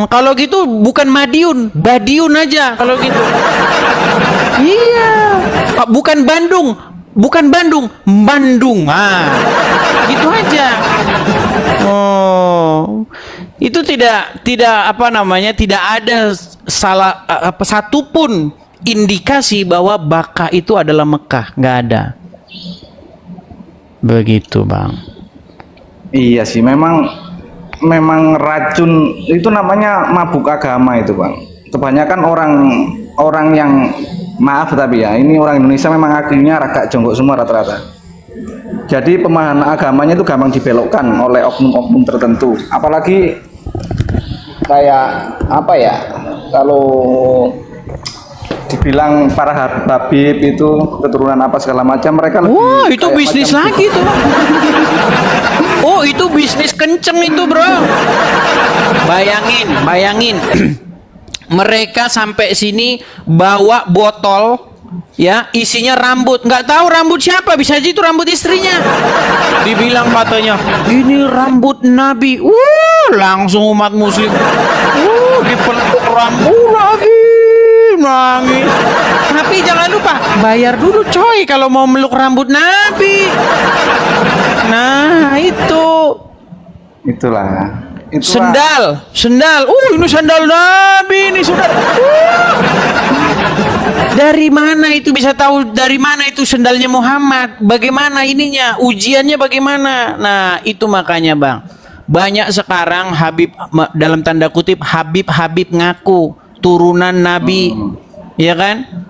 Kalau gitu bukan Madiun, Badiun aja kalau gitu. Iya. Bukan Bandung, bukan Bandung, Bandung. Gitu aja. Oh. Itu tidak apa namanya? Tidak ada salah satupun indikasi bahwa Baka itu adalah Mekah, nggak ada. Begitu, Bang. Iya sih, memang racun itu namanya mabuk agama itu, Bang. Kebanyakan orang yang, maaf tapi ya, ini orang Indonesia memang akhirnya ragak jonggok semua rata-rata. Jadi pemahaman agamanya itu gampang dibelokkan oleh oknum-oknum tertentu. Apalagi kayak apa ya, kalau dibilang para habib itu keturunan apa segala macam, mereka lebih, wah, itu bisnis lagi tuh. Oh, itu bisnis kenceng itu, bro. Bayangin. Mereka sampai sini bawa botol, ya, isinya rambut. Nggak tahu rambut siapa, bisa aja itu rambut istrinya. Dibilang katanya, ini rambut Nabi. Langsung umat muslim. Dipeluk rambut lagi. Nangis. Tapi jangan lupa bayar dulu coy kalau mau meluk rambut Nabi. Nah itulah. Sendal. Ini sandal Nabi ini sudah. Dari mana itu bisa tahu dari mana itu sendalnya Muhammad? Bagaimana ininya? Ujiannya bagaimana? Nah, itu makanya, Bang. Banyak sekarang Habib, dalam tanda kutip, Habib ngaku turunan Nabi, ya kan?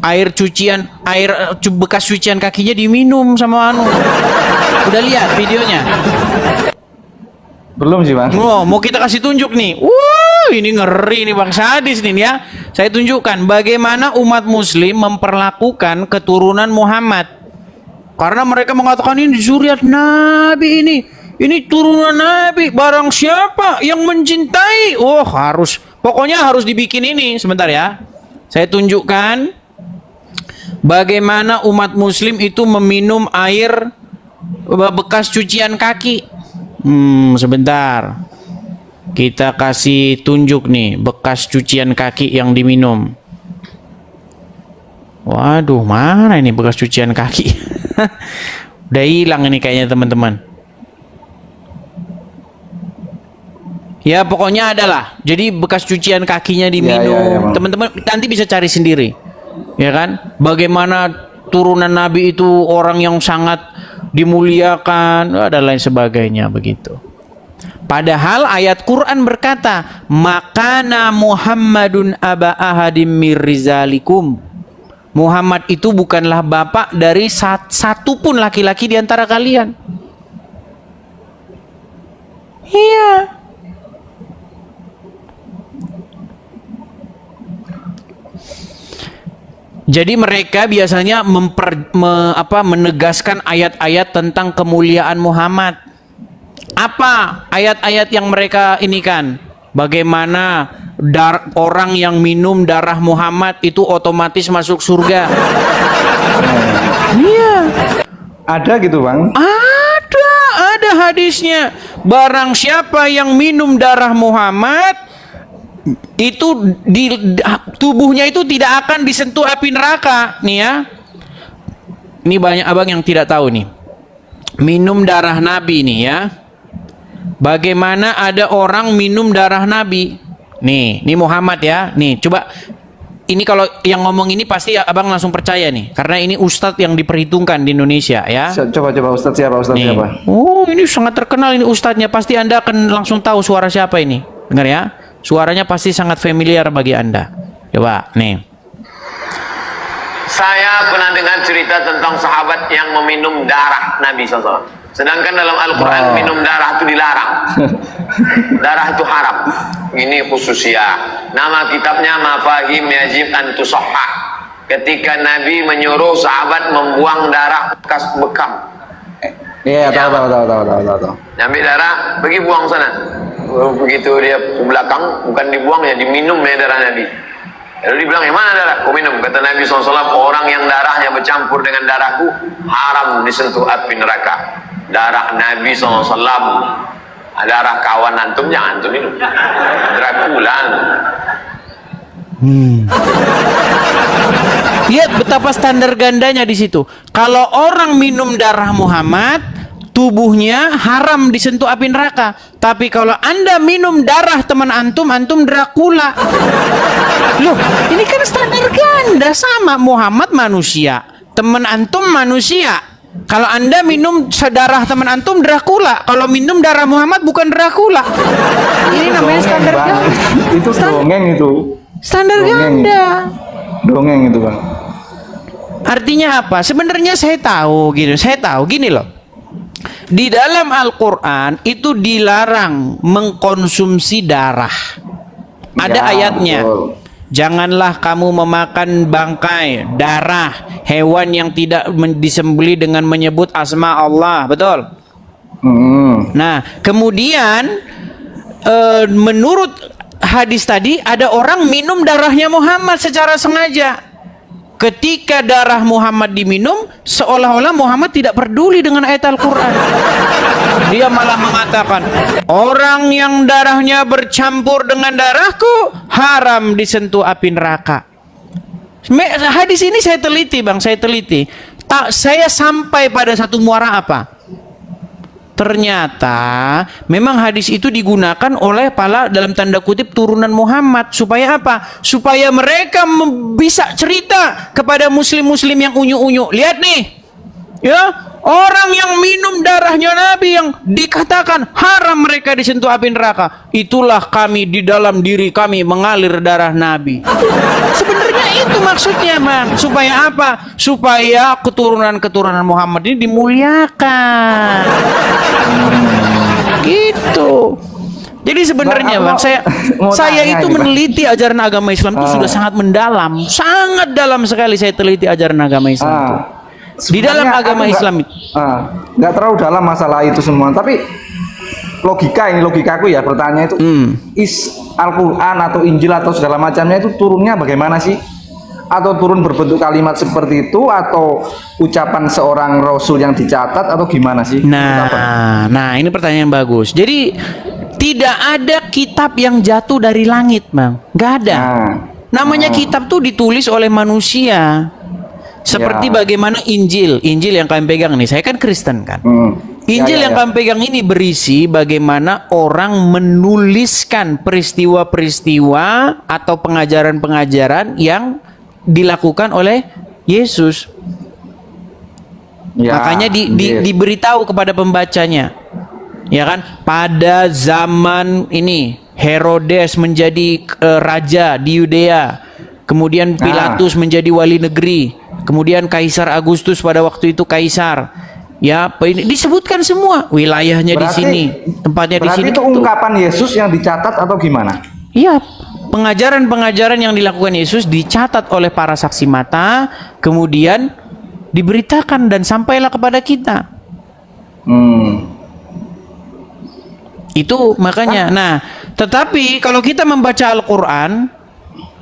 Air bekas cucian kakinya diminum sama anu. Udah lihat videonya? Belum sih, Bang. Mau kita kasih tunjuk nih. Ini ngeri nih, Bang, sadis nih ya. Saya tunjukkan bagaimana umat muslim memperlakukan keturunan Muhammad. Karena mereka mengatakan ini zuriat Nabi ini turunan Nabi, barang siapa yang mencintai, pokoknya harus dibikin ini. Sebentar ya, saya tunjukkan bagaimana umat muslim itu meminum air bekas cucian kaki. Sebentar, kita kasih tunjuk nih bekas cucian kaki yang diminum. Waduh, mana ini bekas cucian kaki? Udah hilang ini kayaknya, teman-teman. Ya pokoknya adalah, jadi bekas cucian kakinya diminum. Teman-teman nanti bisa cari sendiri, ya kan? Bagaimana turunan Nabi itu orang yang sangat dimuliakan dan lain sebagainya begitu. Padahal ayat Quran berkata, makana Muhammadun aba ahadim mir rizalikum. Muhammad itu bukanlah bapak dari satu pun laki-laki di antara kalian. Iya. Jadi mereka biasanya menegaskan ayat-ayat tentang kemuliaan Muhammad. Apa ayat-ayat yang mereka ini kan? Bagaimana orang yang minum darah Muhammad itu otomatis masuk surga? Iya. Ada gitu, Bang? Ada hadisnya. Barang siapa yang minum darah Muhammad, itu di tubuhnya itu tidak akan disentuh api neraka nih ya. Ini banyak abang yang tidak tahu nih. Minum darah Nabi nih ya. Bagaimana ada orang minum darah Nabi? Nih Muhammad ya. Nih coba, ini kalau yang ngomong ini pasti abang langsung percaya nih, karena ini ustadz yang diperhitungkan di Indonesia ya. Coba ustadz siapa? Siapa? Oh, ini sangat terkenal ini ustadznya, pasti Anda akan langsung tahu suara siapa ini. Dengar ya. Suaranya pasti sangat familiar bagi Anda. Coba, nih. Saya pernah dengar cerita tentang sahabat yang meminum darah Nabi SAW. Sedangkan dalam Al-Quran minum darah itu dilarang. Darah itu haram. Ini khususnya. Nama kitabnya Mafahim Yajib an Tusahhah. Ketika Nabi menyuruh sahabat membuang darah bekas bekam. Iya, tahu. Ambil darah, pergi buang sana. Begitu dia ke belakang, bukan dibuang ya, diminum ya darah Nabi. Lalu dibilang, yang mana darah? Kau minum. Kata Nabi SAW, orang yang darahnya bercampur dengan darahku haram disentuh api neraka. Darah Nabi SAW Darah kawan antum jangan antum minum. Dracula. Lihat betapa standar gandanya di situ. Kalau orang minum darah Muhammad, tubuhnya haram disentuh api neraka. Tapi kalau Anda minum darah teman antum, antum Dracula. Loh, ini kan standar ganda sama. Muhammad manusia, teman antum manusia. Kalau Anda minum darah teman antum Dracula, kalau minum darah Muhammad bukan Dracula. Ini namanya standar Bang. ganda. Itu dongeng itu. Standar Dongeng. ganda. Dongeng itu, Bang. Artinya apa? Sebenarnya saya tahu gini loh. Di dalam Al-Qur'an itu dilarang mengkonsumsi darah. Ada Ya, ayatnya. betul. Janganlah kamu memakan bangkai, darah hewan yang tidak disembelih dengan menyebut asma Allah. Betul? Nah, kemudian menurut hadis tadi ada orang minum darahnya Muhammad secara sengaja. Ketika darah Muhammad diminum, seolah-olah Muhammad tidak peduli dengan ayat Al-Quran. Dia malah mengatakan, orang yang darahnya bercampur dengan darahku haram disentuh api neraka. Hadis ini saya teliti, Bang, saya teliti. Saya sampai pada satu muara apa? Ternyata memang hadis itu digunakan oleh para dalam tanda kutip turunan Muhammad. Supaya apa? Supaya mereka bisa cerita kepada muslim-muslim yang unyu-unyu. Lihat nih, ya, orang yang minum darahnya Nabi yang dikatakan haram mereka disentuh api neraka. Itulah kami, di dalam diri kami mengalir darah Nabi. Sebenarnya itu maksudnya, Bang. Supaya apa? Supaya keturunan-keturunan Muhammad ini dimuliakan. Gitu. Jadi sebenarnya, Bang, saya itu meneliti ajaran agama Islam itu sudah sangat mendalam, sangat dalam sekali saya teliti ajaran agama Islam itu. Di dalam agama Islam itu nggak terlalu dalam masalah itu semua, tapi logikaku ya bertanya itu Al-Quran atau Injil atau segala macamnya itu turunnya bagaimana sih? Atau turun berbentuk kalimat seperti itu, atau ucapan seorang rasul yang dicatat, atau gimana sih? Nah, ini pertanyaan yang bagus. Jadi tidak ada kitab yang jatuh dari langit, Bang. Nggak ada. Namanya kitab tuh ditulis oleh manusia. Seperti bagaimana Injil yang kalian pegang nih. Saya kan Kristen kan. Injil yang kalian pegang ini berisi bagaimana orang menuliskan peristiwa-peristiwa atau pengajaran-pengajaran yang dilakukan oleh Yesus. Makanya diberitahu kepada pembacanya. Ya kan? Pada zaman ini Herodes menjadi raja di Yudea. Kemudian Pilatus menjadi wali negeri. Kemudian Kaisar Agustus pada waktu itu kaisar. Ya, ini disebutkan semua wilayahnya di sini, tempatnya di sini. Berarti itu ungkapan Yesus yang dicatat atau gimana? Iya, pengajaran-pengajaran yang dilakukan Yesus dicatat oleh para saksi mata, kemudian diberitakan dan sampailah kepada kita. Itu makanya. Nah, tetapi kalau kita membaca Al-Quran,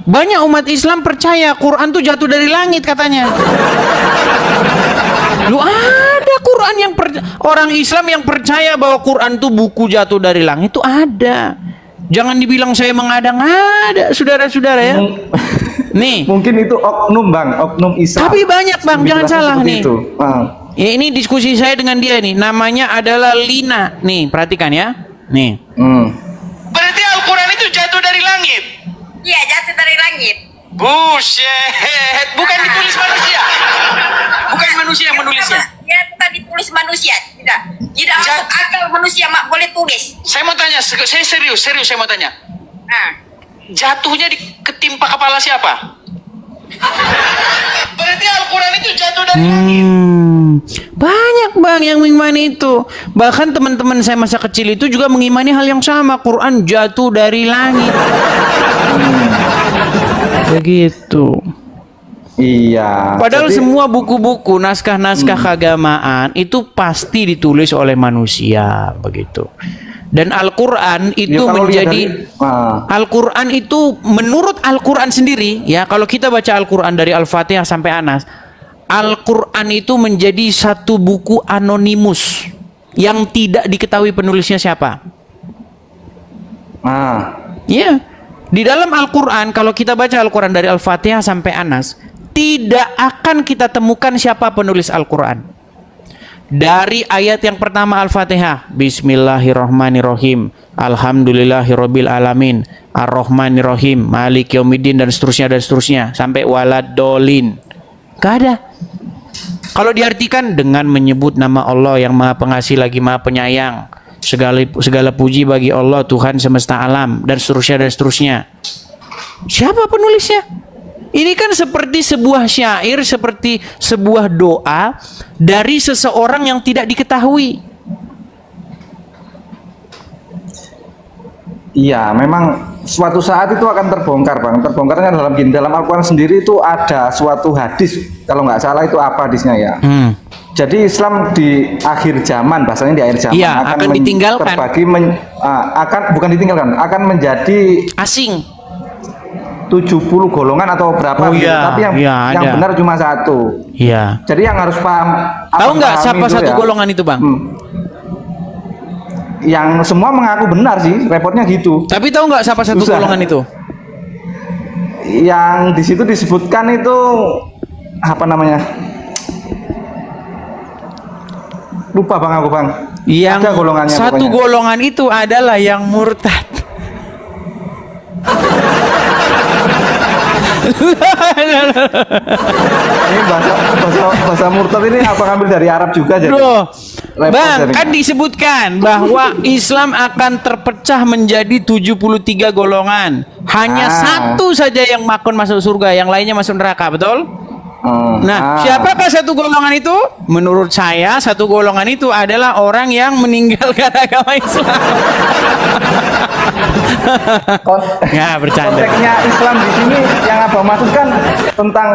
banyak umat Islam percaya Quran tuh jatuh dari langit katanya. Lu ada Quran yang orang Islam yang percaya bahwa Quran tuh buku jatuh dari langit itu ada. Jangan dibilang saya mengada-ngada, saudara-saudara ya. Nih. Mungkin itu oknum, Bang, oknum Islam. Tapi banyak, Bang, jangan salah nih. Ya, ini diskusi saya dengan dia nih. Namanya adalah Lina. Nih, perhatikan ya. Nih. Berarti Al-Quran itu jatuh dari langit? Iya, jatuh dari langit. Buset. Bukan ditulis manusia. Bukan manusia yang menulisnya. Ya, bukan ditulis manusia. Tidak masuk akal manusia boleh tulis. Saya mau tanya, saya serius saya mau tanya. Jatuhnya ketimpa kepala siapa? Berarti Al-Quran itu jatuh dari langit. Banyak, Bang, yang mengimani itu. Bahkan teman-teman saya masa kecil itu juga mengimani hal yang sama. Quran jatuh dari langit. Begitu. Iya. Padahal semua buku-buku, naskah-naskah keagamaan itu pasti ditulis oleh manusia, begitu. Dan Al-Quran itu Al-Quran itu menurut Al-Quran sendiri, ya, kalau kita baca Al-Quran dari Al-Fatihah sampai Anas, Al-Quran itu menjadi satu buku anonimus yang tidak diketahui penulisnya siapa. Iya. Di dalam Al-Quran, kalau kita baca Al-Quran dari Al-Fatihah sampai Anas, tidak akan kita temukan siapa penulis Al-Quran. Dari ayat yang pertama Al-Fatihah, Bismillahirrahmanirrahim, Alhamdulillahirabbil alamin, Ar-Rahmanirrahim, Maliki yaumiddin, dan seterusnya sampai waladolin. Gak ada. Kalau diartikan dengan menyebut nama Allah yang Maha Pengasih lagi Maha Penyayang, segala puji bagi Allah Tuhan semesta alam, dan seterusnya. Siapa penulisnya? Ini kan seperti sebuah syair, seperti sebuah doa dari seseorang yang tidak diketahui. Iya, memang suatu saat itu akan terbongkar, Bang. Terbongkarnya dalam Al-Quran sendiri itu ada suatu hadis, kalau nggak salah itu apa hadisnya ya. Jadi Islam di akhir zaman, bahasanya di akhir zaman, iya, akan ditinggalkan. Bukan ditinggalkan, akan menjadi asing. 70 golongan atau berapa gitu. Tapi yang benar cuma satu. Iya. Jadi yang harus paham. Tahu nggak siapa satu golongan itu, Bang? Yang semua mengaku benar sih, repotnya gitu. Tapi tahu nggak siapa satu golongan itu? Yang di situ disebutkan itu apa namanya? Lupa Bang aku, Bang. Yang ada golongannya satu pokoknya. Golongan itu adalah yang murtad. Ini bahasa murtad ini apa ngambil dari Arab juga jadi? Bang, kan disebutkan bahwa Islam akan terpecah menjadi 73 golongan. Hanya satu saja yang masuk surga, yang lainnya masuk neraka, betul? Siapakah satu golongan itu? Menurut saya, satu golongan itu adalah orang yang meninggalkan agama Islam. Ya, bercanda. Konteksnya Islam di sini yang abang maksudkan tentang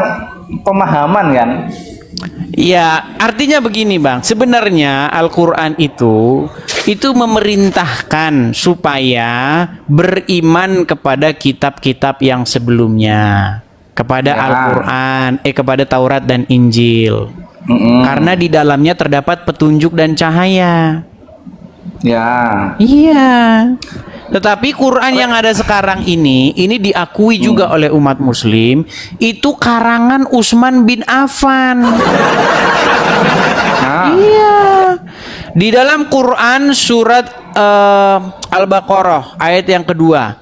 pemahaman kan? Ya, artinya begini, Bang. Sebenarnya Al-Quran itu memerintahkan supaya beriman kepada kitab-kitab yang sebelumnya, kepada Al-Quran, kepada Taurat dan Injil. Karena di dalamnya terdapat petunjuk dan cahaya. Ya. Iya. Tetapi Quran yang ada sekarang ini diakui juga oleh umat Muslim, itu karangan Utsman bin Affan. Iya. Di dalam Quran surat Al-Baqarah ayat yang kedua,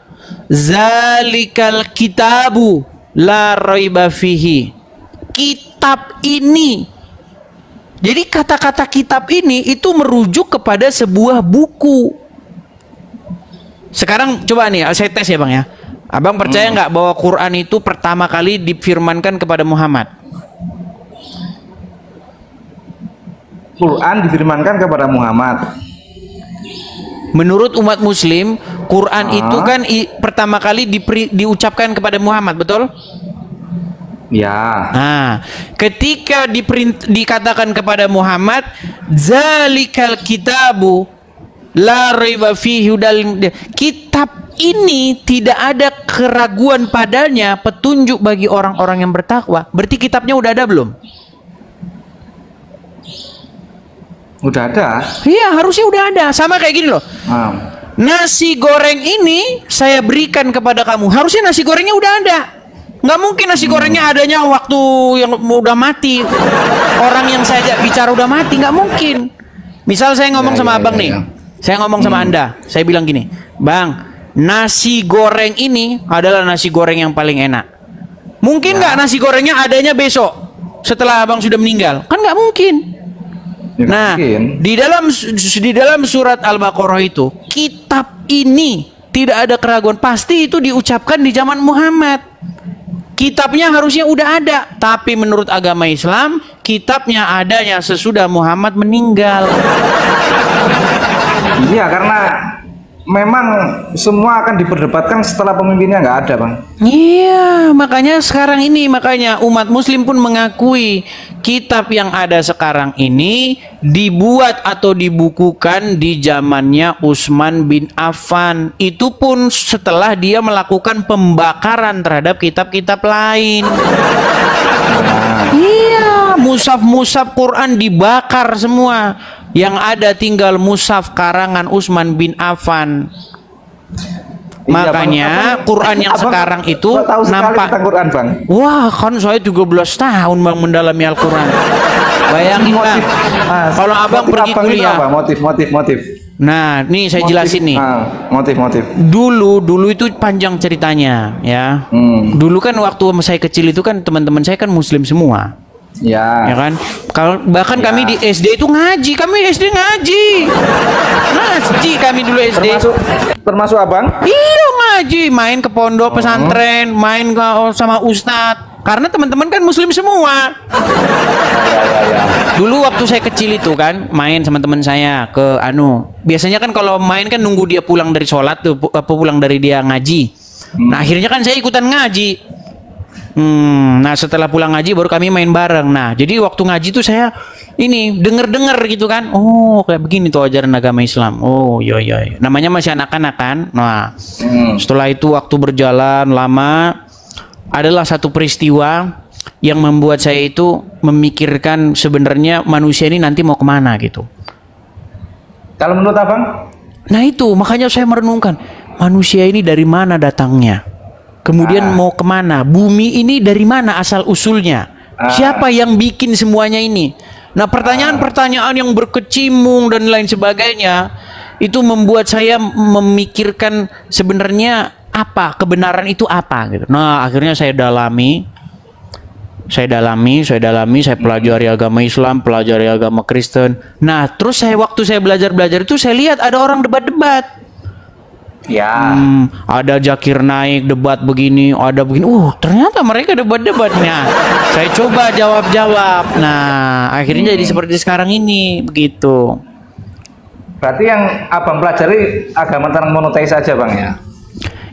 Zalikal kitabu la raiba fihi. Kitab ini. Jadi kata-kata kitab ini itu merujuk kepada sebuah buku. Sekarang coba nih, saya tes ya Bang ya. Abang percaya nggak bahwa Quran itu pertama kali difirmankan kepada Muhammad? Quran difirmankan kepada Muhammad. Menurut umat Muslim, Quran itu kan pertama kali diucapkan kepada Muhammad, betul? Ya. Nah, ketika dikatakan kepada Muhammad, Zalikal kitabu la raiba fihi, kitab ini tidak ada keraguan padanya, petunjuk bagi orang-orang yang bertakwa. Berarti kitabnya udah ada belum? Udah ada. Iya, harusnya udah ada. Sama kayak gini loh. Nasi goreng ini saya berikan kepada kamu. Harusnya nasi gorengnya udah ada. Nggak mungkin nasi gorengnya adanya waktu yang udah mati. Orang yang saya ajak bicara udah mati, nggak mungkin. Misal saya ngomong sama abang nih. Saya ngomong sama Anda, saya bilang gini, Bang, nasi goreng ini adalah nasi goreng yang paling enak. Mungkin nggak nasi gorengnya adanya besok setelah abang sudah meninggal? Kan nggak mungkin. Nah, di dalam surat Al-Baqarah itu, kitab ini tidak ada keraguan, pasti itu diucapkan di zaman Muhammad. Kitabnya harusnya udah ada, tapi menurut agama Islam, kitabnya adanya sesudah Muhammad meninggal. Iya, karena memang semua akan diperdebatkan setelah pemimpinnya nggak ada, Bang. Iya, makanya sekarang ini, umat Muslim pun mengakui kitab yang ada sekarang ini dibuat atau dibukukan di zamannya Utsman bin Affan. Itu pun setelah dia melakukan pembakaran terhadap kitab-kitab lain. Iya, mushaf-mushaf Quran dibakar semua. Yang ada tinggal mushaf karangan Utsman bin Affan. Makanya Bang. Quran yang Abang sekarang itu tahu sekali nampak. tentang Quran, Bang. Wah, kan saya 13 tahun Bang mendalami Al-Quran. Bayangin Bang, kalau Abang Motif pergi abang itu kuliah. apa? Motif. Nah, nih saya jelasin nih. Motif. Dulu itu panjang ceritanya ya. Dulu kan waktu saya kecil itu kan teman-teman saya kan Muslim semua. Ya Ya. kan? Kalau bahkan kami di SD itu ngaji, kami SD ngaji. Ngaji kami dulu SD. Termasuk abang? Iya ngaji, main ke pondok pesantren, main ke sama ustadz. Karena teman-teman kan Muslim semua. Dulu waktu saya kecil itu kan main sama teman saya ke biasanya kan kalau main kan nunggu dia pulang dari sholat tuh, pulang dari dia ngaji. Nah akhirnya kan saya ikutan ngaji. Nah setelah pulang ngaji baru kami main bareng. Nah jadi waktu ngaji tuh saya ini denger gitu kan. Oh kayak begini tuh ajaran agama Islam. Oh iya. Namanya masih anak-anak kan. Nah setelah itu waktu berjalan lama, adalah satu peristiwa yang membuat saya itu memikirkan sebenarnya manusia ini nanti mau kemana gitu. Kalau menurut abang? Nah itu makanya saya merenungkan manusia ini dari mana datangnya, kemudian mau kemana, bumi ini dari mana asal usulnya, siapa yang bikin semuanya ini. Nah pertanyaan-pertanyaan yang berkecimpung dan lain sebagainya itu membuat saya memikirkan sebenarnya apa kebenaran itu apa gitu. Nah akhirnya saya dalami, saya pelajari agama Islam, pelajari agama Kristen. Nah terus waktu saya belajar itu saya lihat ada orang debat-debat. Ya. Ada Zakir Naik debat begini, ada begini. Ternyata mereka debat-debatnya. Saya coba jawab. Nah akhirnya jadi seperti sekarang ini begitu. Berarti yang abang pelajari agama tentang monoteis saja bang ya?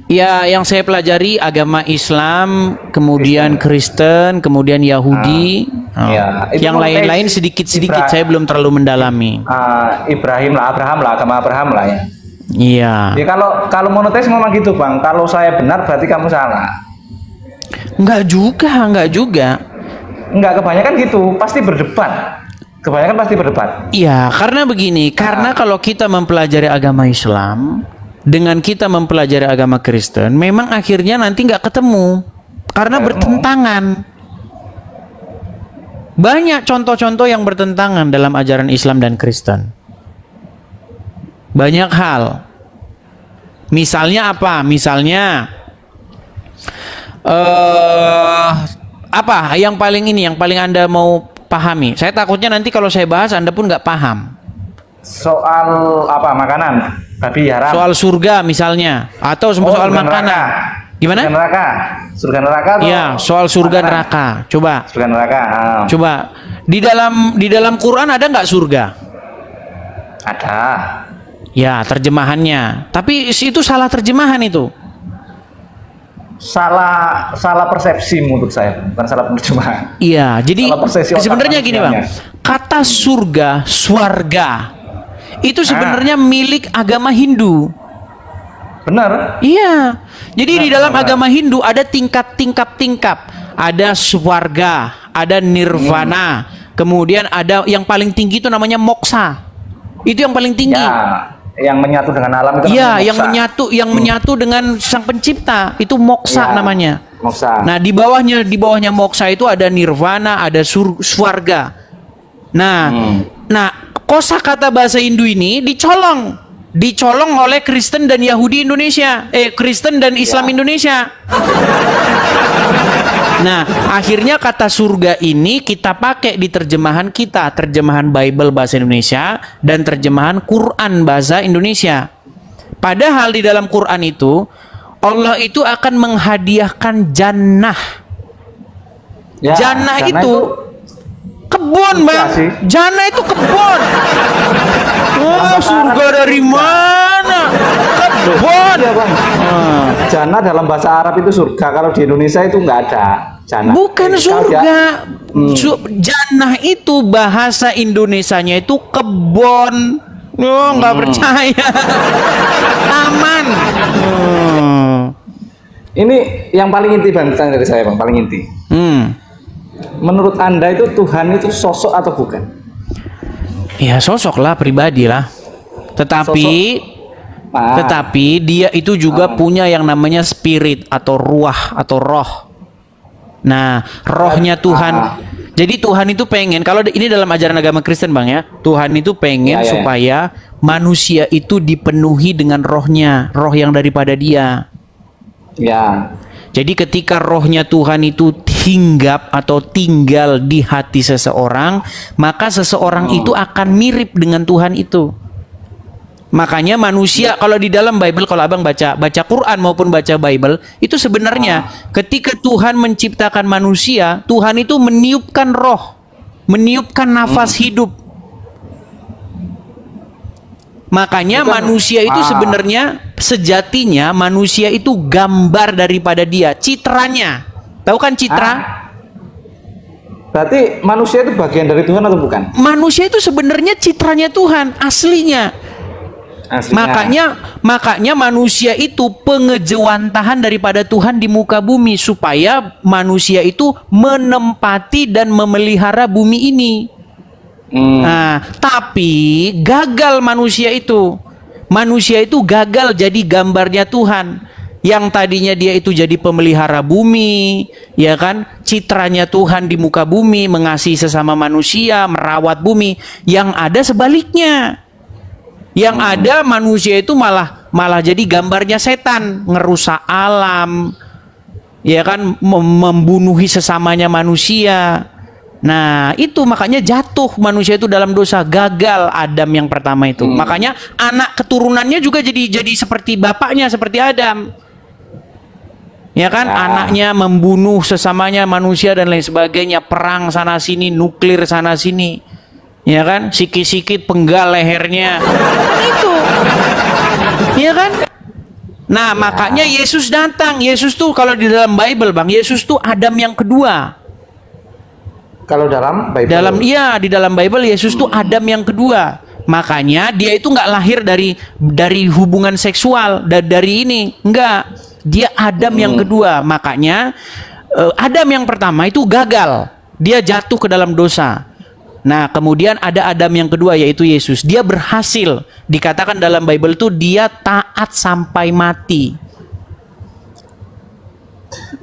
Ya, yang saya pelajari agama Islam, kemudian Kristen, kemudian Yahudi. Ya, yang lain-lain sedikit-sedikit saya belum terlalu mendalami. Abraham lah, agama Abraham lah ya. Iya. Ya kalau monoteis ngomong gitu bang, kalau saya benar berarti kamu salah. Enggak juga. Enggak, kebanyakan gitu, pasti berdebat. Kebanyakan pasti berdebat. Iya, karena begini, karena kalau kita mempelajari agama Islam dengan kita mempelajari agama Kristen, memang akhirnya nanti nggak ketemu karena bertentangan. Banyak contoh-contoh yang bertentangan dalam ajaran Islam dan Kristen. Banyak hal. Misalnya apa? Misalnya apa yang paling Anda mau pahami? Saya takutnya nanti kalau saya bahas Anda pun nggak paham. Soal apa? Makanan? Babi haram. Soal surga misalnya, atau soal makanan. Neraka. Gimana? Surga neraka. Iya, soal surga neraka. Coba. Surga neraka. Coba. Di dalam Quran ada nggak surga? Ada. Ya, terjemahannya. Tapi itu salah terjemahan itu. Salah persepsi menurut saya, bukan salah penerjemahan. Iya, jadi sebenarnya gini bang, kata surga, swarga itu sebenarnya milik agama Hindu. Benar? Iya. Jadi di dalam agama Hindu ada tingkat. Ada swarga, ada nirvana, kemudian ada yang paling tinggi itu namanya moksa. Itu yang paling tinggi. Ya, yang menyatu dengan alam itu. Iya, yang menyatu dengan Sang Pencipta itu moksa namanya. Moksa. Nah, di bawahnya moksa itu ada nirvana, ada swarga. Nah, kosakata bahasa Hindu ini dicolong oleh Kristen dan Yahudi Indonesia, Kristen dan Islam Indonesia. Nah, akhirnya kata surga ini kita pakai di terjemahan kita, terjemahan Bible bahasa Indonesia dan terjemahan Quran bahasa Indonesia. Padahal di dalam Quran itu Allah itu akan menghadiahkan jannah. Ya, jannah itu kebun bang, jannah itu kebun. Surga dari mana? Kebun. Ya, bang. Jannah dalam bahasa Arab itu surga. Kalau di Indonesia itu nggak ada jannah. Bukan surga. Jannah itu bahasa Indonesianya itu kebun. Nggak percaya. Aman. Ini yang paling inti bang, dari saya bang, paling inti. Menurut Anda itu Tuhan itu sosok atau bukan? Ya sosok lah, pribadi lah. Tetapi Tetapi dia itu juga punya yang namanya spirit atau ruah atau roh. Nah, rohnya Tuhan. Jadi Tuhan itu pengen, kalau ini dalam ajaran agama Kristen Bang ya, Tuhan itu pengen supaya manusia itu dipenuhi dengan rohnya, roh yang daripada dia. Ya. Jadi ketika rohnya Tuhan itu hinggap atau tinggal di hati seseorang, maka seseorang itu akan mirip dengan Tuhan itu. Makanya manusia kalau di dalam Bible, kalau abang baca Quran maupun baca Bible, itu sebenarnya ketika Tuhan menciptakan manusia, Tuhan itu meniupkan roh, meniupkan nafas hidup. Makanya manusia itu sebenarnya sejatinya manusia itu gambar daripada dia, citranya. Tahu kan citra? Berarti manusia itu bagian dari Tuhan atau bukan? Manusia itu sebenarnya citranya Tuhan, aslinya. Makanya manusia itu pengejawantahan daripada Tuhan di muka bumi supaya manusia itu menempati dan memelihara bumi ini. Nah, tapi gagal manusia itu. Manusia itu gagal jadi gambarnya Tuhan. Yang tadinya dia itu jadi pemelihara bumi, ya kan? Citranya Tuhan di muka bumi, mengasihi sesama manusia, merawat bumi. Yang ada sebaliknya. Yang ada manusia itu malah jadi gambarnya setan, ngerusak alam, ya kan, membunuhi sesamanya manusia. Nah, itu makanya jatuh manusia itu dalam dosa, gagal Adam yang pertama itu. Makanya anak keturunannya juga jadi seperti bapaknya, seperti Adam. Ya kan, anaknya membunuh sesamanya manusia dan lain sebagainya, perang sana sini, nuklir sana sini. Ya kan, sikit-sikit penggal lehernya. Itu. Ya kan? Nah, makanya Yesus datang. Yesus tuh kalau di dalam Bible, Bang, Yesus tuh Adam yang kedua. Kalau dalam Bible? Di dalam Bible Yesus tuh Adam yang kedua. Makanya dia itu nggak lahir dari hubungan seksual, dari ini, enggak. Dia Adam yang kedua. Makanya Adam yang pertama itu gagal. Dia jatuh ke dalam dosa. Nah, kemudian ada Adam yang kedua yaitu Yesus. Dia berhasil. Dikatakan dalam Bible itu dia taat sampai mati.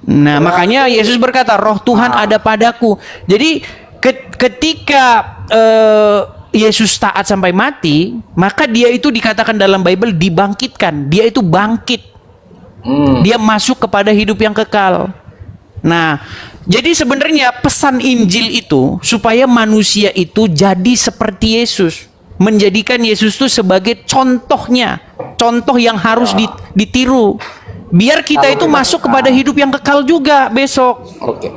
Nah, makanya Yesus berkata, roh Tuhan ada padaku. Jadi ketika Yesus taat sampai mati, maka dia itu dikatakan dalam Bible dibangkitkan. Dia itu bangkit. Dia masuk kepada hidup yang kekal. Nah, jadi sebenarnya pesan Injil itu supaya manusia itu jadi seperti Yesus. Menjadikan Yesus itu sebagai contohnya. Contoh yang harus ditiru. Biar kita itu masuk kepada hidup yang kekal juga besok. Oke.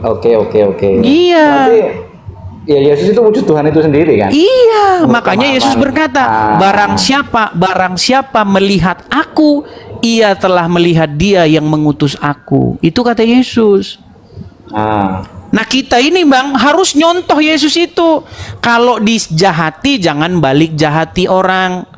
Iya. Berarti ya Yesus itu wujud Tuhan itu sendiri kan? Iya, makanya Yesus berkata, barang siapa melihat aku, ia telah melihat dia yang mengutus aku. Itu kata Yesus. Nah, kita ini Bang harus nyontoh Yesus itu. Kalau dijahati jangan balik jahati orang.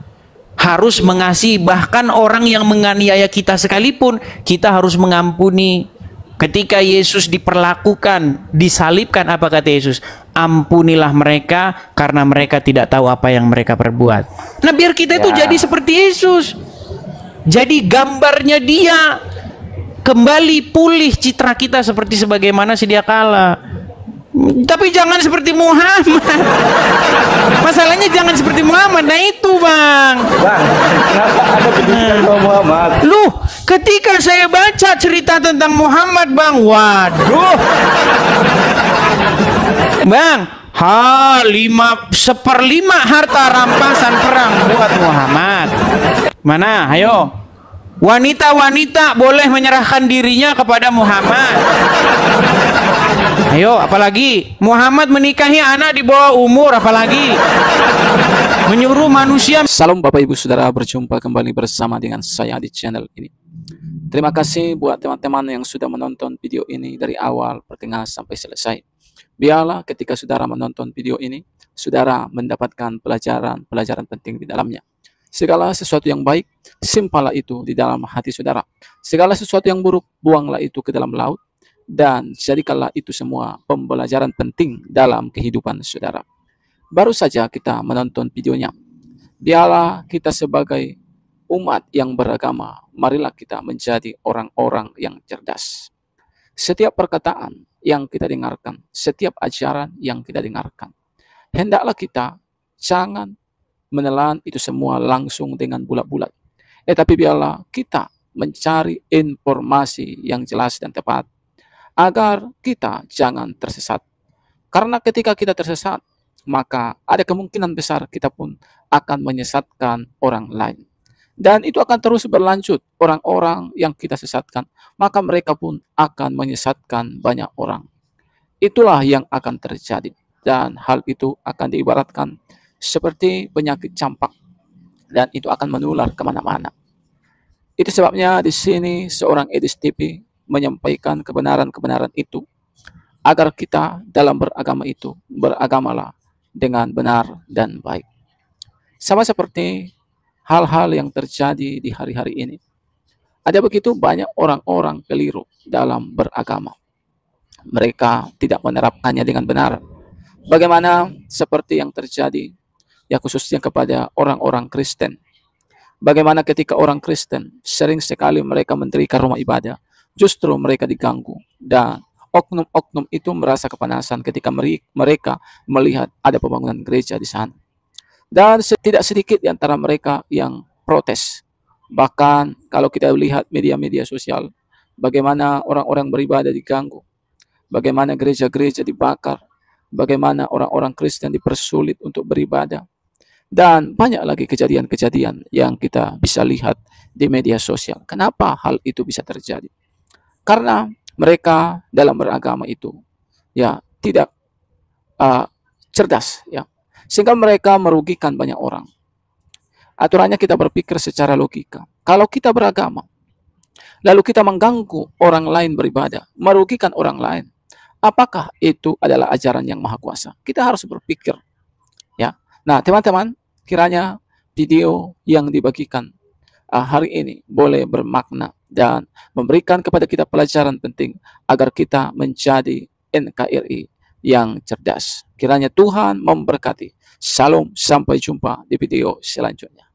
Harus mengasihi, bahkan orang yang menganiaya kita sekalipun kita harus mengampuni. Ketika Yesus diperlakukan, disalibkan, apa kata Yesus? Ampunilah mereka karena mereka tidak tahu apa yang mereka perbuat. Nah, biar kita itu jadi seperti Yesus. Jadi gambarnya dia. Kembali pulih citra kita seperti sebagaimana sedia kala. Tapi jangan seperti Muhammad. Masalahnya jangan seperti Muhammad. Nah itu Bang, kenapa ada kedudukan sama Muhammad? Loh, ketika saya baca cerita tentang Muhammad Bang, waduh Bang, 1/5 harta rampasan perang buat Muhammad. Mana, ayo. Wanita-wanita boleh menyerahkan dirinya kepada Muhammad. Ayo, apalagi Muhammad menikahi anak di bawah umur, apalagi menyuruh manusia. Salam Bapak Ibu Saudara, berjumpa kembali bersama dengan saya di channel ini. Terima kasih buat teman-teman yang sudah menonton video ini dari awal, pertengahan sampai selesai. Biarlah ketika saudara menonton video ini, saudara mendapatkan pelajaran penting di dalamnya. Segala sesuatu yang baik, simpanlah itu di dalam hati saudara. Segala sesuatu yang buruk, buanglah itu ke dalam laut. Dan jadikanlah itu semua pembelajaran penting dalam kehidupan saudara. Baru saja kita menonton videonya. Biarlah kita sebagai umat yang beragama, marilah kita menjadi orang-orang yang cerdas. Setiap perkataan yang kita dengarkan, setiap ajaran yang kita dengarkan, hendaklah kita jangan menelan itu semua langsung dengan bulat-bulat. Tapi biarlah kita mencari informasi yang jelas dan tepat agar kita jangan tersesat. Karena ketika kita tersesat, maka ada kemungkinan besar kita pun akan menyesatkan orang lain. Dan itu akan terus berlanjut. Orang-orang yang kita sesatkan, maka mereka pun akan menyesatkan banyak orang. Itulah yang akan terjadi. Dan hal itu akan diibaratkan seperti penyakit campak. Dan itu akan menular kemana-mana. Itu sebabnya di sini seorang Edis TV menyampaikan kebenaran-kebenaran itu agar kita dalam beragama itu beragamalah dengan benar dan baik. Sama seperti hal-hal yang terjadi di hari-hari ini. Ada begitu banyak orang-orang keliru dalam beragama. Mereka tidak menerapkannya dengan benar. Bagaimana seperti yang terjadi ya khususnya kepada orang-orang Kristen. Bagaimana ketika orang Kristen sering sekali mereka mendirikan rumah ibadah, justru mereka diganggu dan oknum-oknum itu merasa kepanasan ketika mereka melihat ada pembangunan gereja di sana. Dan tidak sedikit di antara mereka yang protes. Bahkan kalau kita lihat media-media sosial, bagaimana orang-orang beribadah diganggu, bagaimana gereja-gereja dibakar, bagaimana orang-orang Kristen dipersulit untuk beribadah. Dan banyak lagi kejadian-kejadian yang kita bisa lihat di media sosial. Kenapa hal itu bisa terjadi? Karena mereka dalam beragama itu ya tidak cerdas ya, sehingga mereka merugikan banyak orang. Aturannya kita berpikir secara logika. Kalau kita beragama lalu kita mengganggu orang lain beribadah, merugikan orang lain, apakah itu adalah ajaran yang maha kuasa? Kita harus berpikir ya. Nah teman-teman, kiranya video yang dibagikan hari ini boleh bermakna dan memberikan kepada kita pelajaran penting agar kita menjadi NKRI yang cerdas. Kiranya Tuhan memberkati. Salam, sampai jumpa di video selanjutnya.